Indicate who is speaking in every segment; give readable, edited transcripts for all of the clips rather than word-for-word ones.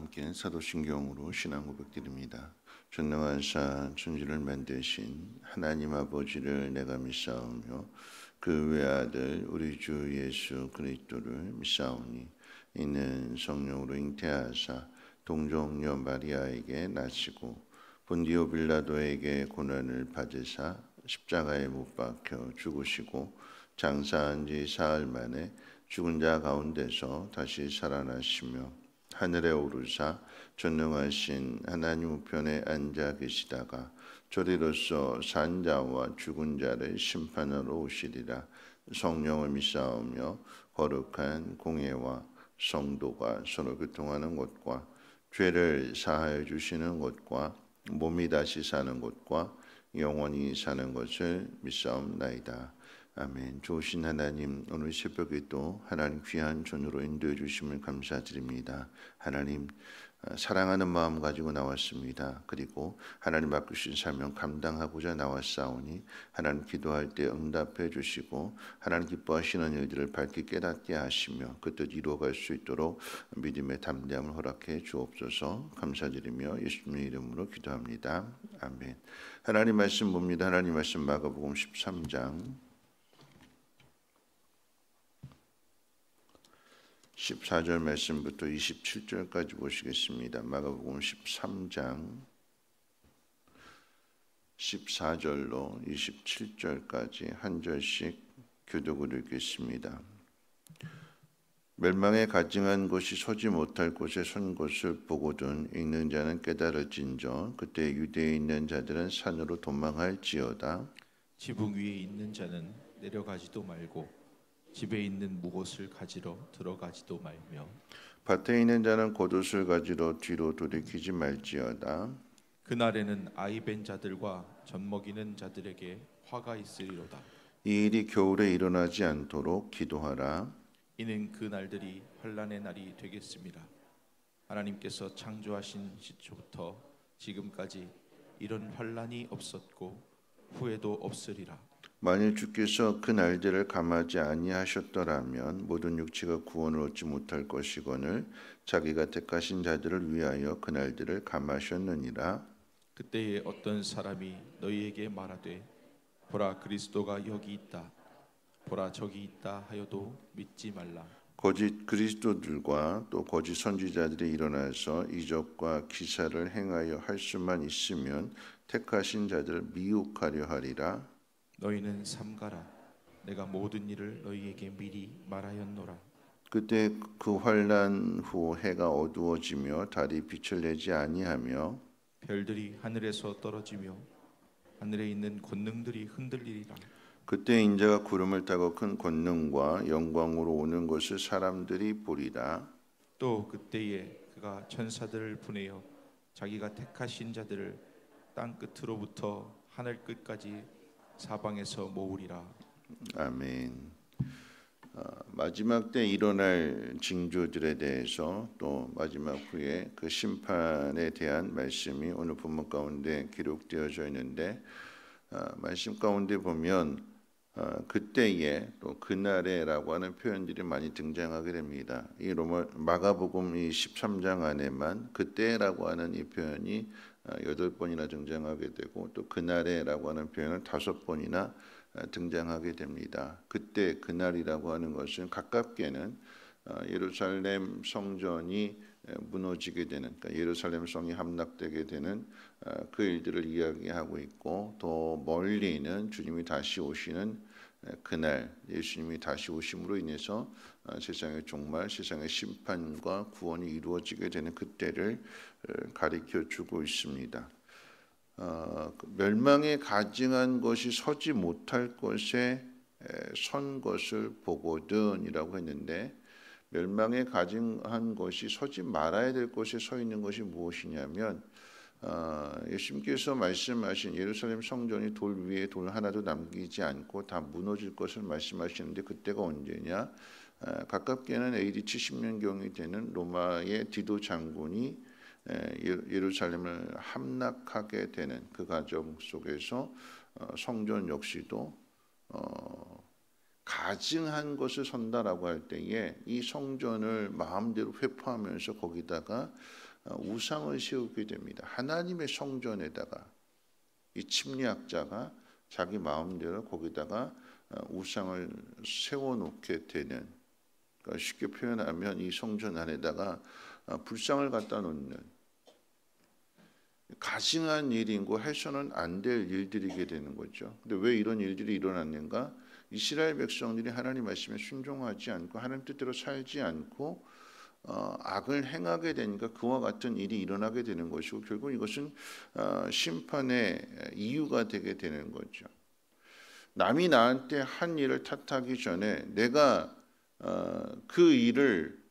Speaker 1: 함께 사도신경으로 신앙 고백드립니다. 전능하사 천지를 만드신 하나님 아버지를 내가 믿사오며 그 외아들 우리 주 예수 그리스도를 믿사오니 이는 성령으로 잉태하사 동정녀 마리아에게 나시고 본디오 빌라도에게 고난을 받으사 십자가에 못 박혀 죽으시고 장사한 지 사흘 만에 죽은 자 가운데서 다시 살아나시며 하늘에 오르사 전능하신 하나님 우편에 앉아 계시다가 저리로서 산 자와 죽은 자를 심판하러 오시리라. 성령을 믿사오며 거룩한 공예와 성도가 서로 교통하는 곳과 죄를 사하여 주시는 곳과 몸이 다시 사는 곳과 영원히 사는 것을 믿사옵나이다. 아멘. 좋으신 하나님, 오늘 새벽에도 하나님 귀한 전으로 인도해 주심을 감사드립니다. 하나님, 사랑하는 마음 가지고 나왔습니다. 그리고 하나님 맡기신 사명 감당하고자 나왔사오니 하나님 기도할 때 응답해 주시고 하나님 기뻐하시는 일들을 밝게 깨닫게 하시며 그 뜻 이루어갈 수 있도록 믿음의 담대함을 허락해 주옵소서. 감사드리며 예수님의 이름으로 기도합니다. 아멘. 하나님 말씀 봅니다. 하나님 말씀 마가복음 13장 14절 말씀부터 27절까지 보시겠습니다. 마가복음 13장 14절로 27절까지 한 절씩 교독을 읽겠습니다. 멸망에 가증한 것이 서지 못할 곳에 선 것을 보거든 읽는 자는 깨달을진저 그때 유대에 있는 자들은 산으로 도망할지어다.
Speaker 2: 지붕 위에 있는 자는 내려가지도 말고 집에 있는 무엇을 가지러 들어가지도 말며
Speaker 1: 밭에 있는 자는 겉옷을 가지러 뒤로 돌이키지 말지어다.
Speaker 2: 그날에는 아이 벤 자들과 젖 먹이는 자들에게 화가 있으리로다.
Speaker 1: 이 일이 겨울에 일어나지 않도록 기도하라.
Speaker 2: 이는 그 날들이 환난의 날이 되겠습니다. 하나님께서 창조하신 시초부터 지금까지 이런 환난이 없었고 후에도 없으리라.
Speaker 1: 만일 주께서 그 날들을 감하지 아니하셨더라면 모든 육체가 구원을 얻지 못할 것이거늘 자기가 택하신 자들을 위하여 그 날들을 감하셨느니라.
Speaker 2: 그때에 어떤 사람이 너희에게 말하되 보라 그리스도가 여기 있다 보라 저기 있다 하여도 믿지 말라.
Speaker 1: 거짓 그리스도들과 또 거짓 선지자들이 일어나서 이적과 기사를 행하여 할 수만 있으면 택하신 자들을 미혹하려 하리라.
Speaker 2: 너희는 삼가라. 내가 모든 일을 너희에게 미리 말하였노라.
Speaker 1: 그때 그 환난 후 해가 어두워지며 달이 빛을 내지 아니하며
Speaker 2: 별들이 하늘에서 떨어지며 하늘에 있는 권능들이 흔들리리라.
Speaker 1: 그때 인자가 구름을 타고 큰 권능과 영광으로 오는 것을 사람들이 보리라.
Speaker 2: 또 그때에 그가 천사들을 보내어 자기가 택하신 자들을 땅 끝으로부터 하늘 끝까지 사방에서 모으리라.
Speaker 1: 아멘. 마지막 때 일어날 징조들에 대해서 또 마지막 후에 그 심판에 대한 말씀이 오늘 본문 가운데 기록되어져 있는데 말씀 가운데 보면 그때에 또 그날에라고 하는 표현들이 많이 등장하게 됩니다. 이 마가복음 이 13장 안에만 그때라고 하는 이 표현이 8번이나 등장하게 되고 또 그날에라고 하는 표현은 5번이나 등장하게 됩니다. 그때 그날이라고 하는 것은 가깝게는 예루살렘 성전이 무너지게 되는, 그러니까 예루살렘 성이 함락되게 되는 그 일들을 이야기하고 있고, 더 멀리는 주님이 다시 오시는 그날, 예수님이 다시 오심으로 인해서 세상의 종말, 세상의 심판과 구원이 이루어지게 되는 그때를 가리켜 주고 있습니다. 멸망에 가증한 것이 서지 못할 것에 선 것을 보거든이라고 했는데, 멸망에 가증한 것이 서지 말아야 될 곳에 서 있는 것이 무엇이냐면 예수님께서 말씀하신 예루살렘 성전이 돌 위에 돌 하나도 남기지 않고 다 무너질 것을 말씀하시는데, 그때가 언제냐? 가깝게는 AD 70년경이 되는 로마의 디도 장군이 예루살렘을 함락하게 되는 그 과정 속에서 성전 역시도 가증한 것을 선다라고 할 때에 이 성전을 마음대로 회포하면서 거기다가 우상을 세우게 됩니다. 하나님의 성전에다가 이 침략자가 자기 마음대로 거기다가 우상을 세워놓게 되는, 그러니까 쉽게 표현하면 이 성전 안에다가 불상을 갖다 놓는 가증한 일이고 해서는 안 될 일들이게 되는 거죠. 근데 왜 이런 일들이 일어났는가? 이스라엘 백성들이 하나님 말씀에 순종하지 않고 하나님 뜻대로 살지 않고 악을 행하게 되니까 그와 같은 일이 일어나게 되는 것이고, 결국 이것은 심판의 이유가 되게 되는 거죠. 남이 나한테 한 일을 탓하기 전에 내가 그 일을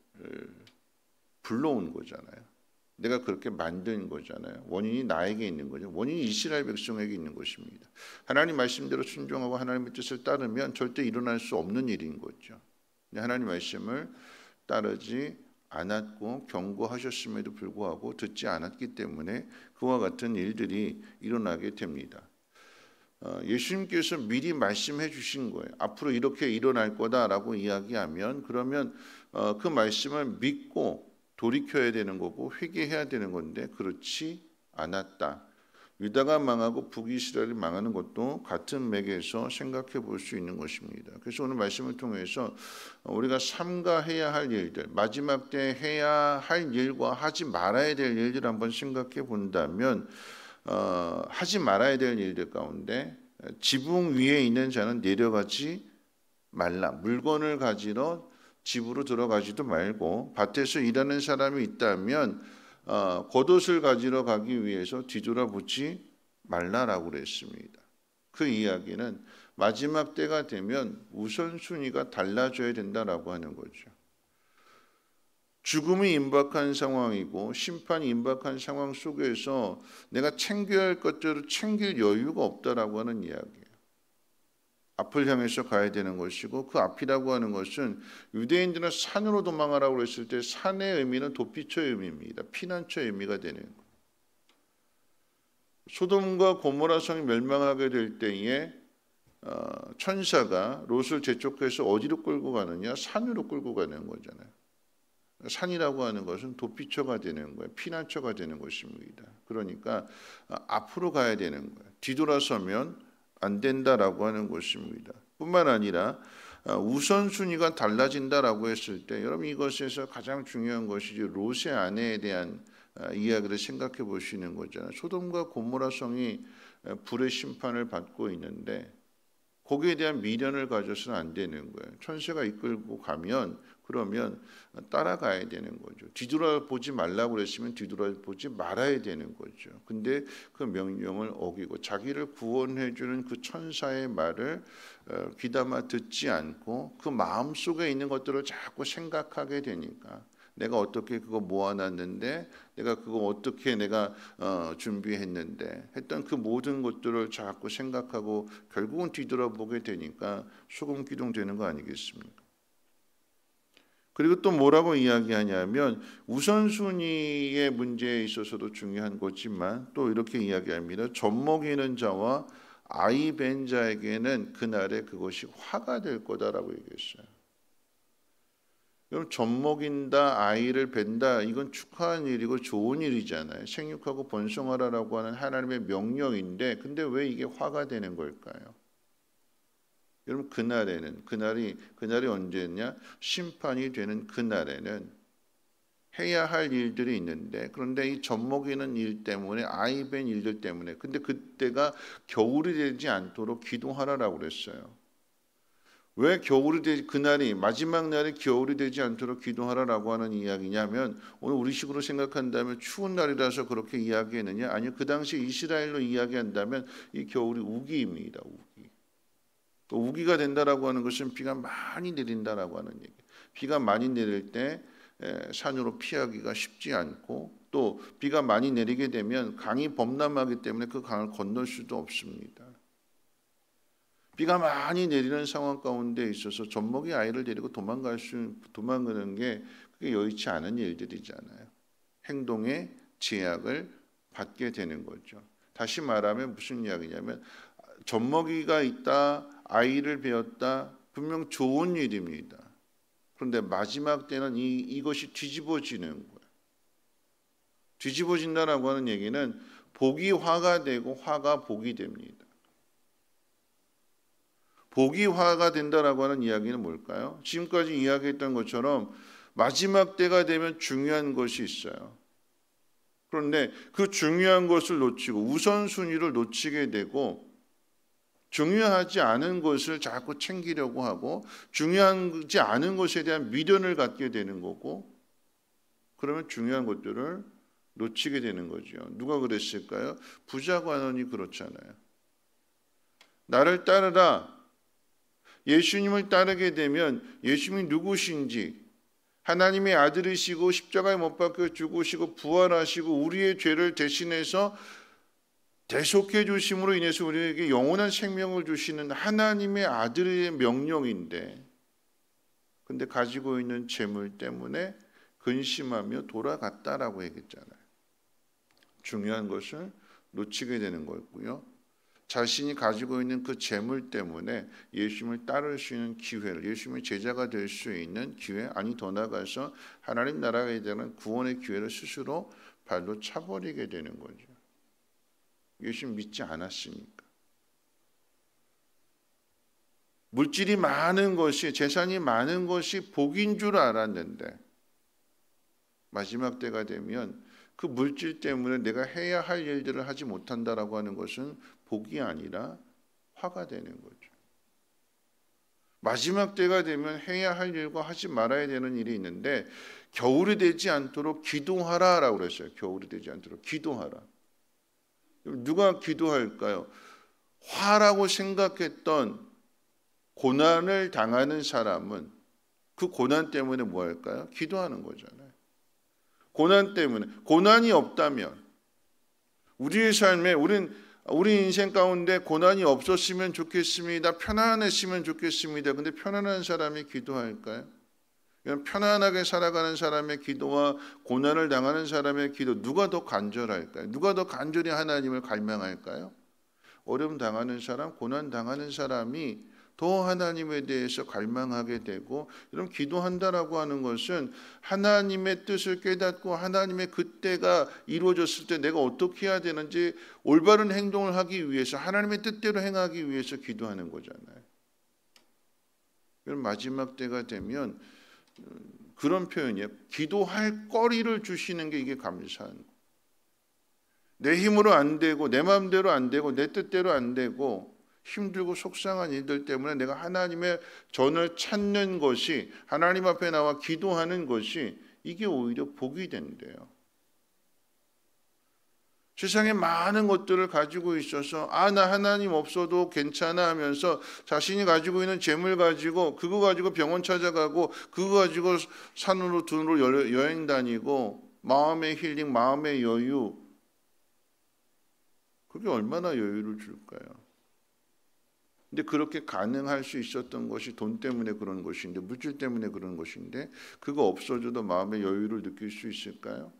Speaker 1: 불러온 거잖아요. 내가 그렇게 만든 거잖아요. 원인이 나에게 있는 거죠. 원인이 이스라엘 백성에게 있는 것입니다. 하나님 말씀대로 순종하고 하나님의 뜻을 따르면 절대 일어날 수 없는 일인 거죠. 하나님 말씀을 따르지 않았고 경고하셨음에도 불구하고 듣지 않았기 때문에 그와 같은 일들이 일어나게 됩니다. 예수님께서 미리 말씀해 주신 거예요. 앞으로 이렇게 일어날 거다라고 이야기하면 그러면 그 말씀을 믿고 돌이켜야 되는 거고 회개해야 되는 건데 그렇지 않았다. 유다가 망하고 북이스라엘이 망하는 것도 같은 맥에서 생각해 볼 수 있는 것입니다. 그래서 오늘 말씀을 통해서 우리가 삼가해야 할 일들, 마지막 때 해야 할 일과 하지 말아야 될 일들 한번 생각해 본다면 하지 말아야 될 일들 가운데 지붕 위에 있는 자는 내려가지 말라. 물건을 가지러 집으로 들어가지도 말고, 밭에서 일하는 사람이 있다면 겉옷을 가지러 가기 위해서 뒤돌아보지 말라라고 그랬습니다. 그 이야기는 마지막 때가 되면 우선순위가 달라져야 된다라고 하는 거죠. 죽음이 임박한 상황이고 심판이 임박한 상황 속에서 내가 챙겨야 할 것들을 챙길 여유가 없다라고 하는 이야기예요. 앞을 향해서 가야 되는 것이고, 그 앞이라고 하는 것은 유대인들은 산으로 도망가라고 했을 때 산의 의미는 도피처의 의미입니다. 피난처의 의미가 되는 거예요. 소돔과 고모라 성이 멸망하게 될 때에 천사가 롯을 재촉해서 어디로 끌고 가느냐? 산으로 끌고 가는 거잖아요. 산이라고 하는 것은 도피처가 되는 거예요. 피난처가 되는 것입니다. 그러니까 앞으로 가야 되는 거예요. 뒤돌아서면 안 된다라고 하는 것입니다. 뿐만 아니라 우선순위가 달라진다라고 했을 때 여러분 이것에서 가장 중요한 것이 롯의 아내에 대한 이야기를 생각해 보시는 거잖아요. 소돔과 고모라 성이 불의 심판을 받고 있는데 거기에 대한 미련을 가져서는 안 되는 거예요. 천사가 이끌고 가면 그러면 따라가야 되는 거죠. 뒤돌아보지 말라고 그랬으면 뒤돌아보지 말아야 되는 거죠. 근데 그 명령을 어기고 자기를 구원해 주는 그 천사의 말을 귀담아 듣지 않고 그 마음속에 있는 것들을 자꾸 생각하게 되니까 내가 어떻게 그거 모아놨는데 내가 그거 어떻게 내가 준비했는데 했던 그 모든 것들을 자꾸 생각하고 결국은 뒤돌아보게 되니까 소금 기둥 되는 거 아니겠습니까? 그리고 또 뭐라고 이야기하냐면 우선순위의 문제에 있어서도 중요한 거지만 또 이렇게 이야기합니다. 젖먹이는 자와 아이 벤 자에게는 그날에 그것이 화가 될 거다라고 얘기했어요. 여러분 젖먹인다, 아이를 벤다, 이건 축하한 일이고 좋은 일이잖아요. 생육하고 번성하라라고 하는 하나님의 명령인데 근데 왜 이게 화가 되는 걸까요? 여러분 그날이 언제냐? 심판이 되는 그날에는 해야 할 일들이 있는데 그런데 이 젖먹이는 일 때문에 아이 벤 일들 때문에 근데 그때가 겨울이 되지 않도록 기도하라라고 그랬어요. 왜 겨울이 되지 그날이 마지막 날이 겨울이 되지 않도록 기도하라라고 하는 이야기냐면 오늘 우리식으로 생각한다면 추운 날이라서 그렇게 이야기했느냐? 아니요. 그 당시 이스라엘로 이야기한다면 이 겨울이 우기입니다. 우기. 우기가 된다라고 하는 것은 비가 많이 내린다라고 하는 얘기. 비가 많이 내릴 때 산으로 피하기가 쉽지 않고 또 비가 많이 내리게 되면 강이 범람하기 때문에 그 강을 건널 수도 없습니다. 비가 많이 내리는 상황 가운데 있어서 젖먹이 아이를 데리고 도망가는 게 그게 여의치 않은 일들이잖아요. 행동에 제약을 받게 되는 거죠. 다시 말하면 무슨 이야기냐면 젖먹이가 있다, 아이를 베었다, 분명 좋은 일입니다. 그런데 마지막 때는 이것이 뒤집어지는 거예요. 뒤집어진다라고 하는 얘기는 복이 화가 되고 화가 복이 됩니다. 복이 화가 된다라고 하는 이야기는 뭘까요? 지금까지 이야기했던 것처럼 마지막 때가 되면 중요한 것이 있어요. 그런데 그 중요한 것을 놓치고 우선순위를 놓치게 되고 중요하지 않은 것을 자꾸 챙기려고 하고 중요하지 않은 것에 대한 미련을 갖게 되는 거고, 그러면 중요한 것들을 놓치게 되는 거죠. 누가 그랬을까요? 부자 관원이 그렇잖아요. 나를 따르라. 예수님을 따르게 되면 예수님이 누구신지, 하나님의 아들이시고 십자가에 못 박혀 죽으시고 부활하시고 우리의 죄를 대신해서 대속해 주심으로 인해서 우리에게 영원한 생명을 주시는 하나님의 아들의 명령인데, 근데 가지고 있는 재물 때문에 근심하며 돌아갔다라고 얘기했잖아요. 중요한 것을 놓치게 되는 거였고요. 자신이 가지고 있는 그 재물 때문에 예수님을 따를 수 있는 기회를, 예수님의 제자가 될 수 있는 기회, 아니 더 나아가서 하나님 나라에 대한 구원의 기회를 스스로 발로 차버리게 되는 거죠. 예수님 믿지 않았으니까. 물질이 많은 것이, 재산이 많은 것이 복인 줄 알았는데 마지막 때가 되면 그 물질 때문에 내가 해야 할 일들을 하지 못한다라고 하는 것은 복이 아니라 화가 되는 거죠. 마지막 때가 되면 해야 할 일과 하지 말아야 되는 일이 있는데 겨울이 되지 않도록 기도하라라고 그랬어요. 겨울이 되지 않도록 기도하라. 누가 기도할까요? 화라고 생각했던 고난을 당하는 사람은 그 고난 때문에 뭐 할까요? 기도하는 거잖아요. 고난 때문에. 고난이 없다면 우리의 삶에 우리 인생 가운데 고난이 없었으면 좋겠습니다. 편안했으면 좋겠습니다. 근데 편안한 사람이 기도할까요? 편안하게 살아가는 사람의 기도와 고난을 당하는 사람의 기도, 누가 더 간절할까요? 누가 더 간절히 하나님을 갈망할까요? 어려움 당하는 사람, 고난 당하는 사람이 더 하나님에 대해서 갈망하게 되고, 이런 기도한다라고 하는 것은 하나님의 뜻을 깨닫고 하나님의 그때가 이루어졌을 때 내가 어떻게 해야 되는지 올바른 행동을 하기 위해서, 하나님의 뜻대로 행하기 위해서 기도하는 거잖아요. 그럼 마지막 때가 되면 그런 표현이에요. 기도할 거리를 주시는 게 이게 감사한 거예요. 내 힘으로 안 되고 내 마음대로 안 되고 내 뜻대로 안 되고 힘들고 속상한 일들 때문에 내가 하나님의 전을 찾는 것이, 하나님 앞에 나와 기도하는 것이, 이게 오히려 복이 된대요. 세상에 많은 것들을 가지고 있어서 나 하나님 없어도 괜찮아 하면서 자신이 가지고 있는 재물 가지고 그거 가지고 병원 찾아가고 그거 가지고 산으로 둔으로 여행 다니고 마음의 힐링, 마음의 여유, 그게 얼마나 여유를 줄까요? 근데 그렇게 가능할 수 있었던 것이 돈 때문에 그런 것인데, 물질 때문에 그런 것인데, 그거 없어져도 마음의 여유를 느낄 수 있을까요?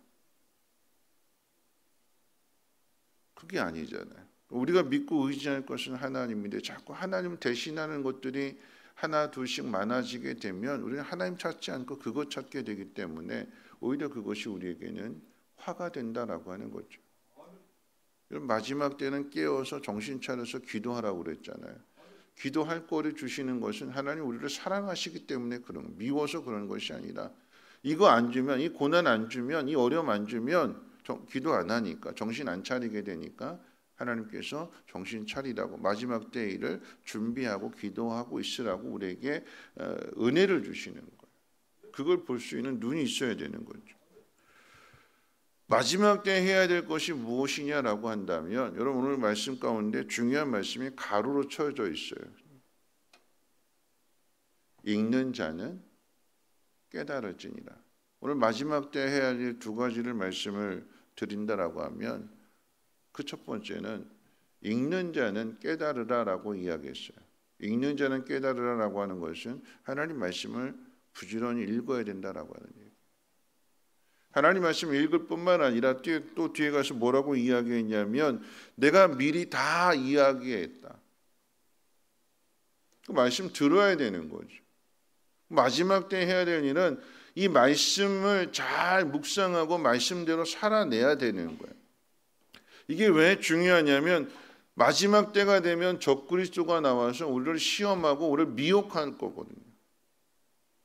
Speaker 1: 그게 아니잖아요. 우리가 믿고 의지할 것은 하나님인데 자꾸 하나님 대신하는 것들이 하나 둘씩 많아지게 되면 우리는 하나님 찾지 않고 그것 찾게 되기 때문에 오히려 그것이 우리에게는 화가 된다라고 하는 거죠. 마지막 때는 깨어서 정신 차려서 기도하라고 그랬잖아요. 기도할 거를 주시는 것은 하나님 우리를 사랑하시기 때문에 그런, 미워서 그런 것이 아니라, 이거 안 주면, 이 고난 안 주면, 이 어려움 안 주면 기도 안 하니까, 정신 안 차리게 되니까 하나님께서 정신 차리라고, 마지막 때 일을 준비하고 기도하고 있으라고 우리에게 은혜를 주시는 거예요. 그걸 볼 수 있는 눈이 있어야 되는 거죠. 마지막 때 해야 될 것이 무엇이냐라고 한다면, 여러분 오늘 말씀 가운데 중요한 말씀이 가로로 쳐져 있어요. 읽는 자는 깨달을지니라. 오늘 마지막 때 해야 할 두 가지를 말씀을 드린다라고 하면, 그 첫 번째는 읽는 자는 깨달으라라고 이야기했어요. 읽는 자는 깨달으라라고 하는 것은 하나님 말씀을 부지런히 읽어야 된다라고 하는 얘기예요. 하나님 말씀을 읽을 뿐만 아니라 또 뒤에 가서 뭐라고 이야기했냐면, 내가 미리 다 이야기했다. 그 말씀 들어야 되는 거죠. 마지막 때 해야 될 일은 이 말씀을 잘 묵상하고 말씀대로 살아내야 되는 거예요. 이게 왜 중요하냐면 마지막 때가 되면 적그리스도가 나와서 우리를 시험하고 우리를 미혹할 거거든요.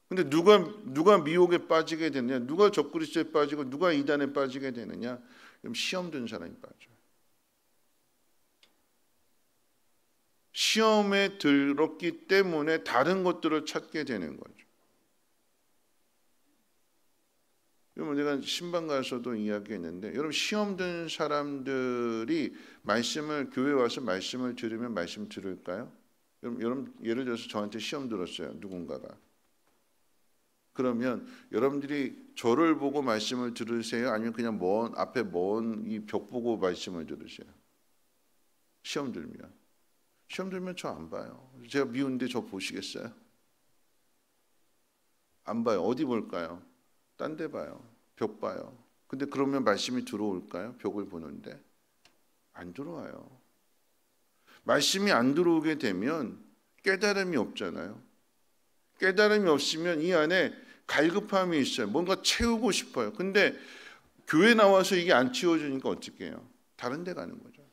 Speaker 1: 근데 누가 미혹에 빠지게 되느냐, 누가 적그리스도에 빠지고 누가 이단에 빠지게 되느냐, 그럼 시험 든 사람이 빠져요. 시험에 들었기 때문에 다른 것들을 찾게 되는 거죠. 여러분, 내가 신방 가서도 이야기했는데, 여러분 시험 든 사람들이 말씀을 교회 와서 말씀을 들으면 말씀 들을까요? 여러분 예를 들어서 저한테 시험 들었어요, 누군가가. 그러면 여러분들이 저를 보고 말씀을 들으세요? 아니면 그냥 앞에 먼 이 벽 보고 말씀을 들으세요? 시험 들면 저 안 봐요. 제가 미운데 저 보시겠어요? 안 봐요. 어디 볼까요? 딴 데 봐요. 벽 봐요. 근데 그러면 말씀이 들어올까요? 벽을 보는데 안 들어와요. 말씀이 안 들어오게 되면 깨달음이 없잖아요. 깨달음이 없으면 이 안에 갈급함이 있어요. 뭔가 채우고 싶어요. 근데 교회 나와서 이게 안 채워지니까 어떻게 해요? 다른 데 가는 거죠.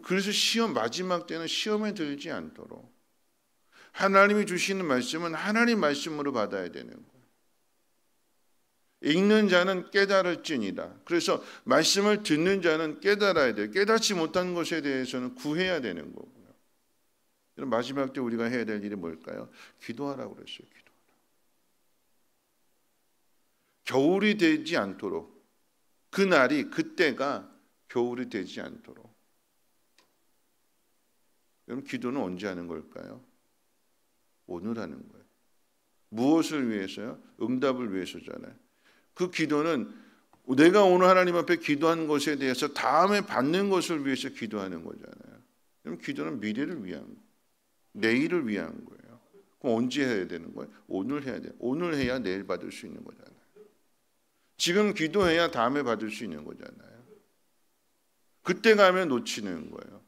Speaker 1: 그래서 마지막 때는 시험에 들지 않도록 하나님이 주시는 말씀은 하나님 말씀으로 받아야 되는 거예요. 읽는 자는 깨달을지니라. 그래서 말씀을 듣는 자는 깨달아야 돼요. 깨닫지 못한 것에 대해서는 구해야 되는 거고요. 마지막 때 우리가 해야 될 일이 뭘까요? 기도하라고 그랬어요. 기도하라. 겨울이 되지 않도록, 그때가 겨울이 되지 않도록. 그럼 기도는 언제 하는 걸까요? 오늘 하는 거예요. 무엇을 위해서요? 응답을 위해서잖아요. 그 기도는 내가 오늘 하나님 앞에 기도한 것에 대해서 다음에 받는 것을 위해서 기도하는 거잖아요. 그럼 기도는 미래를 위한 거예요. 내일을 위한 거예요. 그럼 언제 해야 되는 거예요? 오늘 해야 돼요. 오늘 해야 내일 받을 수 있는 거잖아요. 지금 기도해야 다음에 받을 수 있는 거잖아요. 그때 가면 놓치는 거예요.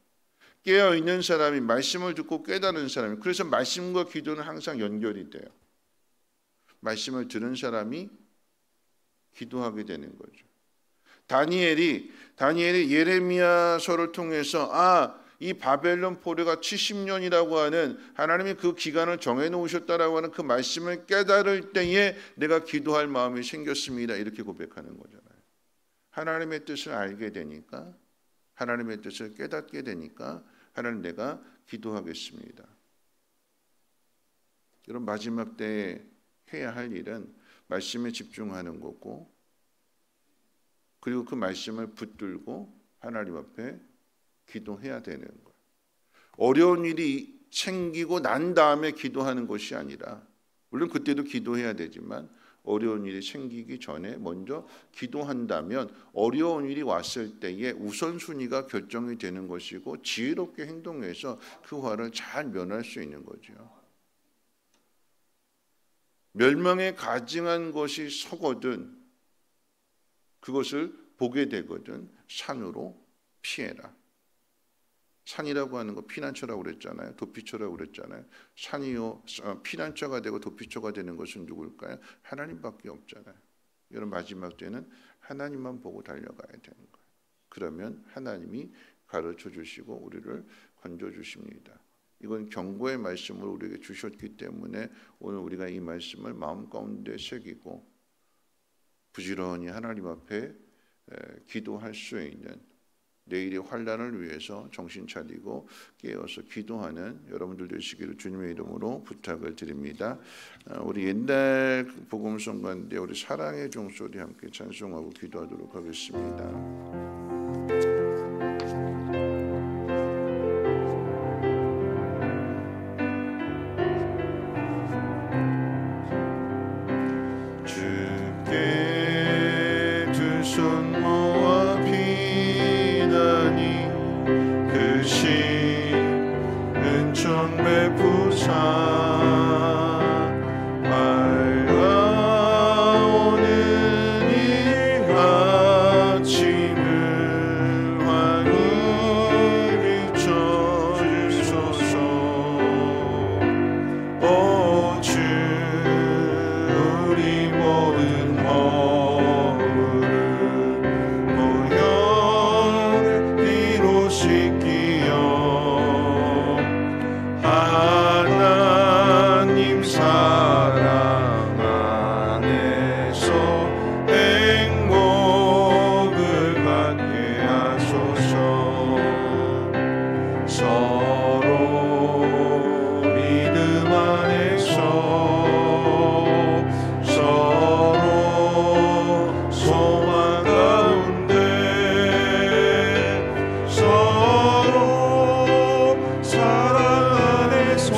Speaker 1: 깨어있는 사람이, 말씀을 듣고 깨달은 사람이, 그래서 말씀과 기도는 항상 연결이 돼요. 말씀을 들은 사람이 기도하게 되는 거죠. 다니엘이 예레미야서를 통해서 이 바벨론 포로가 70년이라고 하는 하나님이 그 기간을 정해놓으셨다라고 하는 그 말씀을 깨달을 때에 내가 기도할 마음이 생겼습니다. 이렇게 고백하는 거잖아요. 하나님의 뜻을 알게 되니까, 하나님의 뜻을 깨닫게 되니까 하나님 내가 기도하겠습니다. 여러분 마지막 때에 해야 할 일은 말씀에 집중하는 거고, 그리고 그 말씀을 붙들고 하나님 앞에 기도해야 되는 거예요. 어려운 일이 생기고 난 다음에 기도하는 것이 아니라, 물론 그때도 기도해야 되지만 어려운 일이 생기기 전에 먼저 기도한다면 어려운 일이 왔을 때에 우선순위가 결정이 되는 것이고 지혜롭게 행동해서 그 화를 잘 면할 수 있는 거죠. 멸망에 가증한 것이 서거든 그것을 보게 되거든 산으로 피해라. 산이라고 하는 거 피난처라고 그랬잖아요. 도피처라고 그랬잖아요. 산이요 피난처가 되고 도피처가 되는 것은 누굴까요? 하나님밖에 없잖아요. 여러분 마지막 때는 하나님만 보고 달려가야 되는 거예요. 그러면 하나님이 가르쳐 주시고 우리를 건져 주십니다. 이건 경고의 말씀을 우리에게 주셨기 때문에 오늘 우리가 이 말씀을 마음 가운데 새기고 부지런히 하나님 앞에 기도할 수 있는, 내일의 환난을 위해서 정신 차리고 깨어서 기도하는 여러분들 되시기를 주님의 이름으로 부탁을 드립니다. 우리 옛날 복음성 가운데 우리 사랑의 종소리 함께 찬송하고 기도하도록 하겠습니다. 하나님 사랑 안에서 행복을 갖게 하소서. 서로 믿음 안에서 서로 소망 가운데 서로 사랑 안에서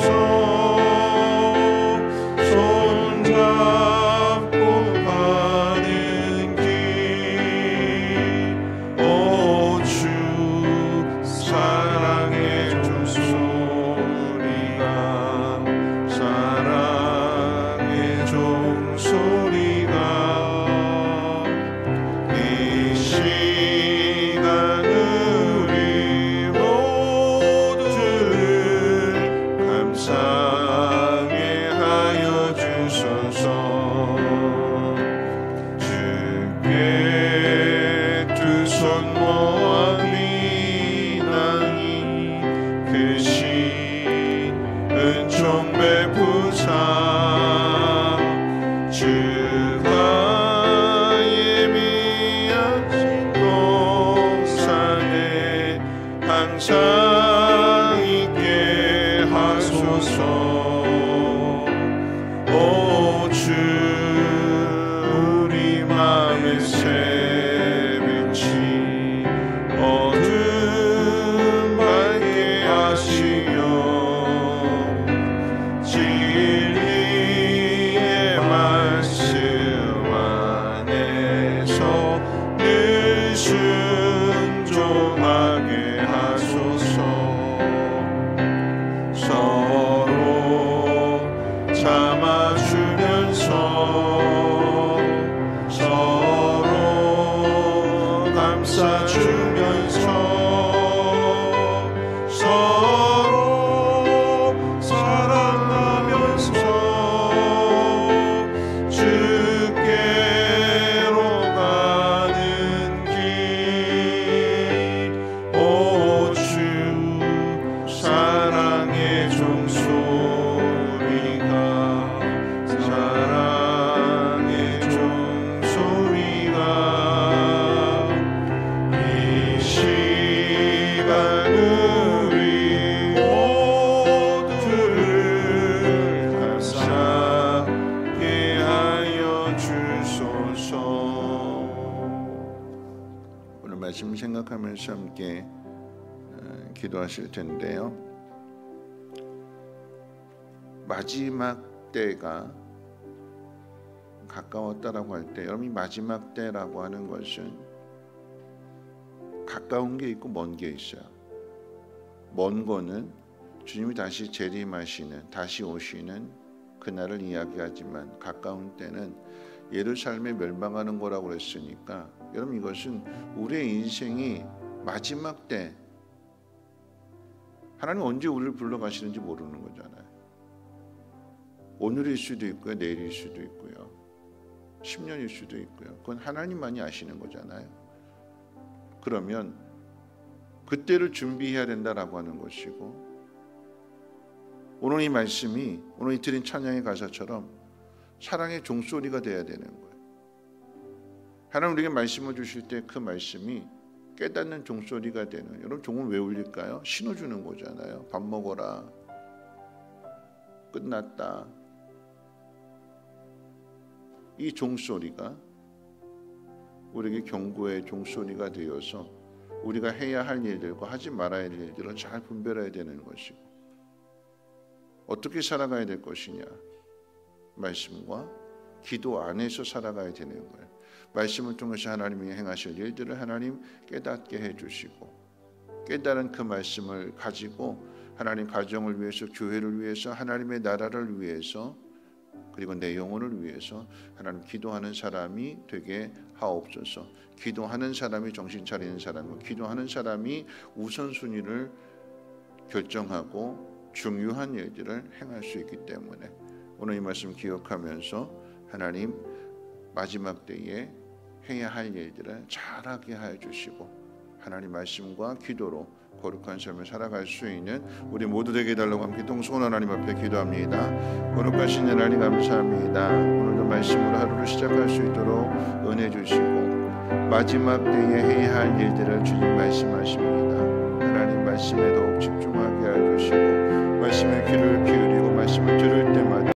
Speaker 1: 손잡고 가는 길. 오 주 사랑의 종소리가 사랑의 종소리가 이 시간 우리 모두를 감사하게 하여 주소서. 주께 두 손 모아 비나니 크신 은총 베푸사 주가 예비하신 동산에 항상 있게 하소서. 오 주 우리 마음의 새빛이 어둠 밝게 하시며 진리의 말씀 안에서 늘 순종하게 하소서. 서로 참아주면서 서로 감싸주면서 서로 사랑하면서 주께로 가는 길. 오 주 사랑의 종소리가 사랑의 종소리가 이 시간 우리 모두를 감사하게 하여 주소서. 오늘 말씀 생각하면서 함께 기도하실 텐데요. 마지막 때가 가까웠다라고 할 때, 여러분이 마지막 때라고 하는 것은 가까운 게 있고 먼 게 있어요. 먼 거는 주님이 다시 재림하시는, 다시 오시는 그날을 이야기하지만, 가까운 때는 예루살렘에 멸망하는 거라고 그랬으니까, 여러분 이것은 우리의 인생이 마지막 때, 하나님 언제 우리를 불러가시는지 모르는 거잖아요. 오늘일 수도 있고요, 내일일 수도 있고요, 10년일 수도 있고요. 그건 하나님만이 아시는 거잖아요. 그러면 그때를 준비해야 된다라고 하는 것이고, 오늘 이 말씀이 오늘 이 드린 찬양의 가사처럼 사랑의 종소리가 돼야 되는 거예요. 하나님 우리에게 말씀을 주실 때 그 말씀이 깨닫는 종소리가 되는, 여러분 종은 왜 울릴까요? 신호 주는 거잖아요. 밥 먹어라, 끝났다. 이 종소리가 우리에게 경고의 종소리가 되어서 우리가 해야 할 일들과 하지 말아야 할 일들을 잘 분별해야 되는 것이고, 어떻게 살아가야 될 것이냐, 말씀과 기도 안에서 살아가야 되는 거예요. 말씀을 통해서 하나님이 행하실 일들을 하나님 깨닫게 해주시고, 깨달은 그 말씀을 가지고 하나님 가정을 위해서, 교회를 위해서, 하나님의 나라를 위해서, 그리고 내 영혼을 위해서 하나님 기도하는 사람이 되게 하옵소서. 기도하는 사람이 정신 차리는 사람이고, 기도하는 사람이 우선순위를 결정하고 중요한 일들을 행할 수 있기 때문에 오늘 이 말씀 기억하면서 하나님 마지막 때에 해야 할 일들을 잘하게 하여 주시고, 하나님 말씀과 기도로 거룩한 삶을 살아갈 수 있는 우리 모두 되게 해달라고 함께 통성원 하나님 앞에 기도합니다. 거룩하신 하나님 감사합니다. 오늘도 말씀으로 하루를 시작할 수 있도록 은혜 주시고 마지막 때에 해야 할 일들을 주님 말씀하십니다. 하나님 말씀에 더욱 집중하게 해주시고 말씀에 귀를 기울이고 말씀을 들을 때마다